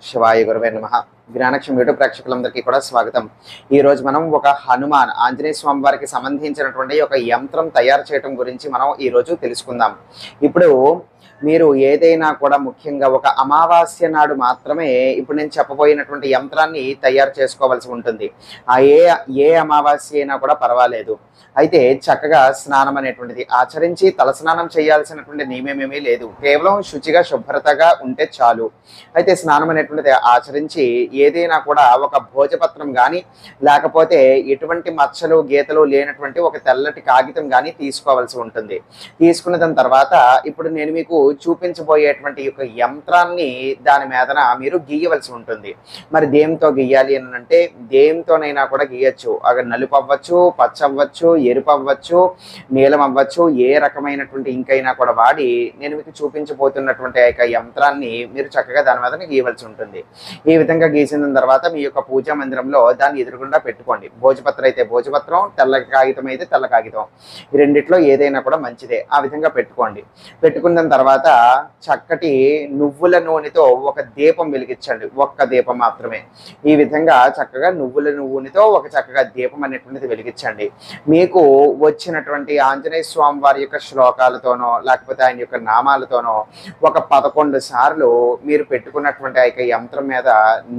శివాయ గురువే నమః. జ్ఞానక్షం యూట్యూబ్ ప్రేక్షకులందరికీ కూడా స్వాగతం. ఈ రోజు మనం ఒక హనుమాన్ ఆంజనేయ స్వామి వారికి సంబంధించినటువంటి ఒక యంత్రం తయారు చేయడం గురించి మనం ఈ రోజు తెలుసుకుందాం. ఇప్పుడు మీరు ఏదైనా కూడా ముఖ్యంగా ఒక అమావాస్య నాడు మాత్రమే ఇప్పుడు నేను చెప్పబోయినటువంటి యంత్రాన్ని తయారు చేసుకోవాల్సి ఉంటుంది. ఆ ఏ అమావాస్య అయినా కూడా పర్వాలేదు. అయితే చక్కగా స్నానం అనేటువంటిది ఆచరించి తలస్నానం చేయాల్సినటువంటి నియమమేమీ లేదు. కేవలం శుచిగా శుభ్రతగా ఉంటే చాలు. అయితే స్నానం అనేటువంటిది ఆచరించి ఏదైనా కూడా ఒక భోజపత్రం కానీ లేకపోతే ఎటువంటి మచ్చలు గీతలు లేనటువంటి ఒక తెల్లటి కాగితం కానీ తీసుకోవాల్సి ఉంటుంది. తీసుకున్న దాని తర్వాత ఇప్పుడు నేను మీకు చూపించబోయేటువంటి యొక్క యంత్రాన్ని దాని మీదన మీరు గీయవలసి ఉంటుంది. మరి దేంతో గీయాలి అని అంటే దేంతోనైనా కూడా గీయచ్చు. అక్కడ నలుపు అవ్వచ్చు, పచ్చ అవ్వచ్చు, ఎరుపు అవ్వచ్చు, నీలం అవ్వచ్చు, ఏ రకమైనటువంటి ఇంకైనా కూడా వాడి నేను మీకు చూపించబోతున్నటువంటి యొక్క యంత్రాన్ని మీరు చక్కగా దాని మీద గీయవలసి ఉంటుంది. ఈ విధంగా గీసిన తర్వాత మీ యొక్క పూజా మందిరంలో దాన్ని ఎదురుగుండా పెట్టుకోండి. భోజపత్రం అయితే భోజపత్రం, తెల్ల కాగితం అయితే తెల్ల కాగితం, ఈ రెండిట్లో ఏదైనా కూడా మంచిదే. ఆ విధంగా పెట్టుకోండి. పెట్టుకున్న తర్వాత చక్కటి నువ్వుల నూనెతో ఒక దీపం వెలిగించండి. ఒక్క దీపం మాత్రమే. ఈ విధంగా చక్కగా నువ్వుల నూనెతో ఒక చక్కగా దీపం అనేటువంటిది వెలిగించండి. మీకు వచ్చినటువంటి ఆంజనేయ స్వామి వారి యొక్క శ్లోకాలతోనో లేకపోతే ఆయన యొక్క నామాలతోనో ఒక 11 సార్లు మీరు పెట్టుకున్నటువంటి ఆ యొక్క యంత్రం మీద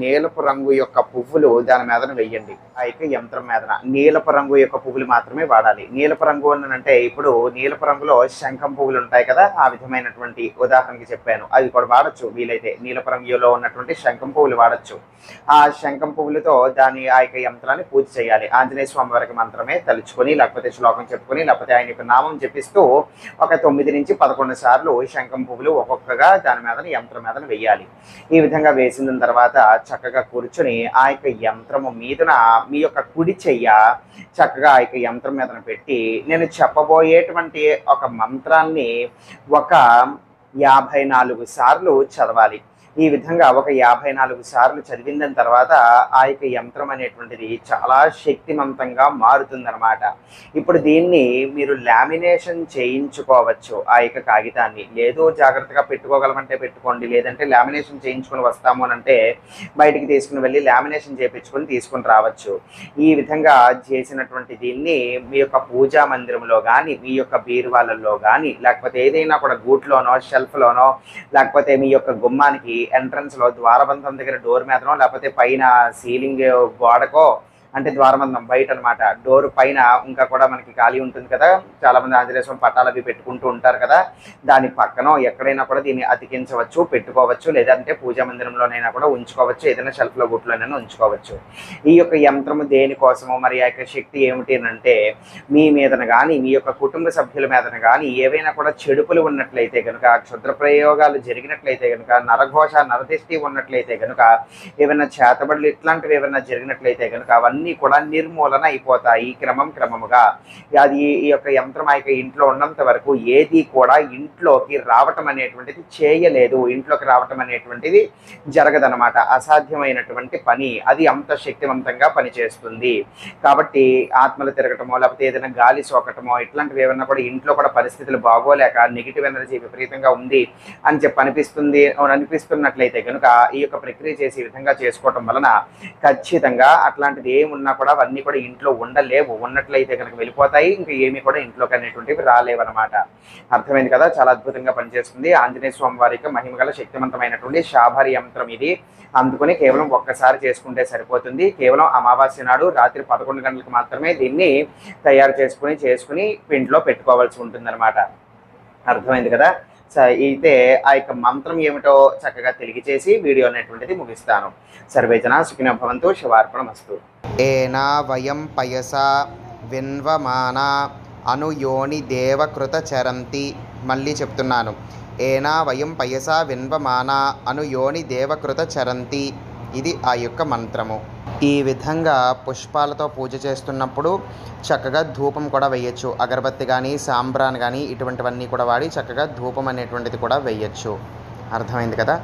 నీలపు రంగు యొక్క పువ్వులు దాని మీదన వెయ్యండి. ఆ యొక్క యంత్రం మీదన నీలపు రంగు యొక్క పువ్వులు మాత్రమే వాడాలి. నీలపు రంగు అంటే ఇప్పుడు నీలపు రంగులో శంఖం పువ్వులు ఉంటాయి కదా, ఆ విధమైనటువంటి ఉదాహరణకి చెప్పాను. అవి కూడా వాడచ్చు. వీలైతే నీలపు రంగులో ఉన్నటువంటి శంఖం పువ్వులు వాడచ్చు. ఆ శంఖం పువ్వులతో దాని ఆ యొక్క యంత్రాన్ని పూజ చేయాలి. ఆంజనేయ స్వామి వారికి మంత్రమే తలుచుకొని లేకపోతే శ్లోకం చెప్పుకొని లేకపోతే ఆయన యొక్క నామం జపిస్తూ ఒక 9 నుంచి 11 సార్లు శంఖం పువ్వులు ఒక్కొక్కగా దాని మీద యంత్రం మీద వేయాలి. ఈ విధంగా వేసిన తర్వాత చక్కగా కూర్చొని ఆ యొక్క యంత్రము మీదన మీ యొక్క కుడి చెయ్య చక్కగా ఆ యొక్క యంత్రం మీదన పెట్టి నేను చెప్పబోయేటువంటి ఒక మంత్రాన్ని ఒక 54 సార్లు చదవాలి. ఈ విధంగా ఒక 54 సార్లు చదివిన తర్వాత ఆ యొక్క యంత్రం అనేటువంటిది చాలా శక్తివంతంగా మారుతుందన్నమాట. ఇప్పుడు దీన్ని మీరు లామినేషన్ చేయించుకోవచ్చు. ఆ యొక్క కాగితాన్ని లేదు జాగ్రత్తగా పెట్టుకోగలమంటే పెట్టుకోండి, లేదంటే లామినేషన్ చేయించుకొని వస్తాము అని అంటే బయటికి తీసుకుని వెళ్ళి లామినేషన్ చేయించుకొని తీసుకుని రావచ్చు. ఈ విధంగా చేసినటువంటి దీన్ని మీ యొక్క పూజా మందిరంలో కానీ మీ యొక్క బీరువాలలో కానీ లేకపోతే ఏదైనా కూడా గూట్లోనో షెల్ఫ్లోనో లేకపోతే మీ యొక్క గుమ్మానికి ఎంట్రన్స్ లో ద్వారబంధం దగ్గర డోర్ మీదనో లేకపోతే పైన సీలింగ్ గోడకో అంటే ద్వారబంధం బయట అనమాట, డోర్ పైన ఇంకా కూడా మనకి ఖాళీ ఉంటుంది కదా, చాలా మంది ఆంజనేయ స్వామి పట్టాలు అవి పెట్టుకుంటూ ఉంటారు కదా, దాని పక్కన ఎక్కడైనా కూడా దీన్ని అతికించవచ్చు, పెట్టుకోవచ్చు. లేదంటే పూజా మందిరంలోనైనా కూడా ఉంచుకోవచ్చు. ఏదైనా షెల్ఫ్లో గుట్లోనైనా ఉంచుకోవచ్చు. ఈ యొక్క యంత్రము దేనికోసము మరి ఆ యొక్క శక్తి ఏమిటి అంటే మీ మీదన కానీ మీ యొక్క కుటుంబ సభ్యుల మీదన కానీ ఏవైనా కూడా చెడుపులు ఉన్నట్లయితే కనుక, క్షుద్ర ప్రయోగాలు జరిగినట్లయితే కనుక, నరఘోష నరదిష్టి ఉన్నట్లయితే కనుక, ఏమైనా చేతబడులు ఇట్లాంటివి ఏమైనా జరిగినట్లయితే కనుక అవన్నీ కూడా నిర్మూలన అయిపోతాయి క్రమముగా. అది ఈ యొక్క యంత్రం ఆ యొక్క ఇంట్లో ఉన్నంత వరకు ఏది కూడా ఇంట్లోకి రావటం అనేటువంటిది చేయలేదు. ఇంట్లోకి రావటం అనేటువంటిది జరగదనమాట. అసాధ్యమైనటువంటి పని. అది అంత శక్తివంతంగా పనిచేస్తుంది. కాబట్టి ఆత్మలు తిరగటమో లేకపోతే ఏదైనా గాలి సోకటమో ఇట్లాంటివి ఏమన్నా కూడా ఇంట్లో కూడా పరిస్థితులు బాగోలేక నెగిటివ్ ఎనర్జీ విపరీతంగా ఉంది అని చెప్పి అనిపిస్తున్నట్లయితే కనుక ఈ యొక్క ప్రక్రియ చేసి ఈ విధంగా చేసుకోవటం వలన ఖచ్చితంగా అట్లాంటిది ఏమున్నా కూడా అవన్నీ కూడా ఇంట్లో ఉండలేవు. ఉన్నట్లయితే కనుక వెళ్ళిపోతాయి. ఇంకా ఏమీ కూడా ఇంట్లోకి అనేటువంటివి రాలేవన్నమాట. అర్థమైంది కదా. చాలా అద్భుతంగా పనిచేస్తుంది. ఆంజనేయ స్వామి వారికి మహిమగల శక్తివంతమైనటువంటి శాభారి యంత్రం ఇది. అందుకని కేవలం ఒక్కసారి చేసుకుంటే సరిపోతుంది. కేవలం అమావాస్య నాడు రాత్రి 11 గంటలకు మాత్రమే దీన్ని తయారు చేసుకుని ఇంట్లో పెట్టుకోవాల్సి ఉంటుందన్నమాట. అర్థమైంది కదా. అయితే ఆ యొక్క మంత్రం ఏమిటో చక్కగా తెలియచేసి వీడియో అనేటువంటిది ముగిస్తాను. సర్వేజన సుఖినో భవంతు. శివార్పణమస్తు. ఏనా వయం పయసా విన్వమాన అనుయోని దేవకృత చరంతి. మళ్ళీ చెప్తున్నాను. ఏనా వయం పయసా విన్వమాన అనుయోని దేవకృత చరంతి. ఇది ఆ యొక్క మంత్రము. ఈ విధంగా పుష్పాలతో పూజ చేస్తున్నప్పుడు చక్కగా ధూపం కూడా వేయచ్చు. అగరబత్తి కానీ సాంబ్రాన్ కానీ ఇటువంటివన్నీ కూడా వాడి చక్కగా ధూపం అనేటువంటిది కూడా వేయచ్చు. అర్థమైంది కదా.